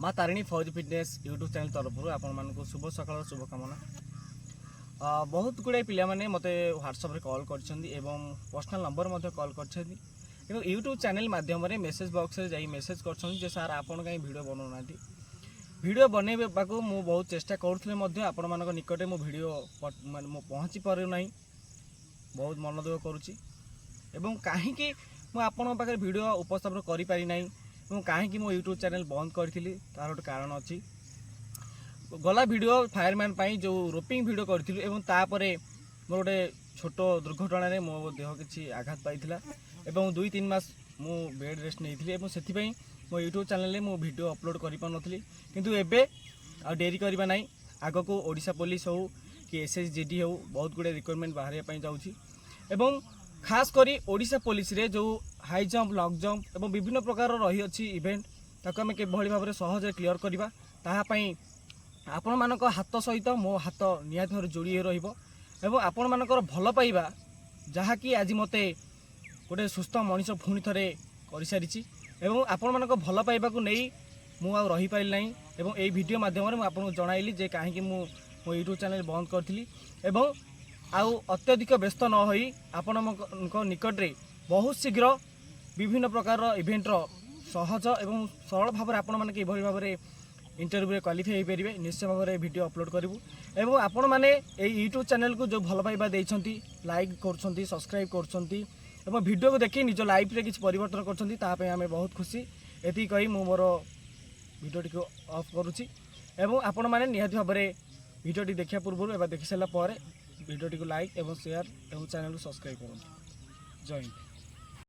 माँ तारिणी फौज fitness YouTube channel तरफ आपको शुभ सकाल शुभकामना। बहुत गुड़ाए पिला माने मते व्हाट्सएप रे कॉल कर पर्सनल नंबर कॉल कर यूट्यूब चैनल माध्यम मेसेज बॉक्स रे जाई मेसेज कर सार आपन कहीं वीडियो बनाना वीडियो बनैबा को मु बहुत चेष्टा करुले आपण मान निकटे मो वीडियो पहुँची पार ना बहुत मन दुख करुँची कहीं मुझे आपण पाखे वीडियो उपस्थापन कर पारि ना कहीं मो यूट्यूब चैनल बंद करी तार गोटे कारण अच्छी गला वीडियो फायरमैन जो रोपिंग वीडियो करी तापर मोर गोटे छोट दुर्घटन मो देह किसी आघात पाई 2-3 मास मु बेड रेस्ट नहीं से मो यूट्यूब चैनल में वीडियो अपलोड कर पारी किंतु एबे आ डेरी करवा ना आग को ओडिशा पुलिस हो कि SSGD हो बहुत गुड़े रिक्वायरमेंट बाहर जाऊँगी एवं खास करी ओडिशा पुलिस रे जो हाई जंप लॉन्ग जंप एवं विभिन्न प्रकार रही अच्छी इवेंट ताको आम किभली भाव में सहज क्लीयर करवा ताहापाई आपण मानक हाथ सहित मो हाथ निहाती भाव जोड़ी रहिबो एवं आपण मानकर भल पाइबा जहाँकि आज मते गोटे सुस्थ मनीष पुणी थे कर सारी एवं आपण मानक भल पाइबा को नहीं मु आ रही पाइल नहीं एवं एई वीडियो माध्यम में आपको जणाइली जे कहीं मो यूट्यूब चैनल बंद करी एवं आउ अत्यधिक व्यस्त न होई आपण निकट रे बहुत शीघ्र विभिन्न प्रकार इवेंटर सहज एवं सरल भाव आपण माने किभली भाव में इंटरव्यू रे क्वालिफाई हो पारे निश्चय भाव में वीडियो अपलोड करूँ एवं आपण मैंने यूट्यूब चैनल को जो भल पाइबा देइछंती लाइक कर सब्सक्राइब कर वीडियो को देखी निज लाइफ रे किसी परिवर्तन कर आम बहुत खुशी एति कही मु मोर वीडियो टी ऑफ करुच्ची एवं आपण मैंने निहाती भाव में वीडियो टी देखा पूर्व एवं देखी सारा वीडियो टी लाइक एवं शेयर एवं चैनल को सब्सक्राइब करूँ। जय हिंद।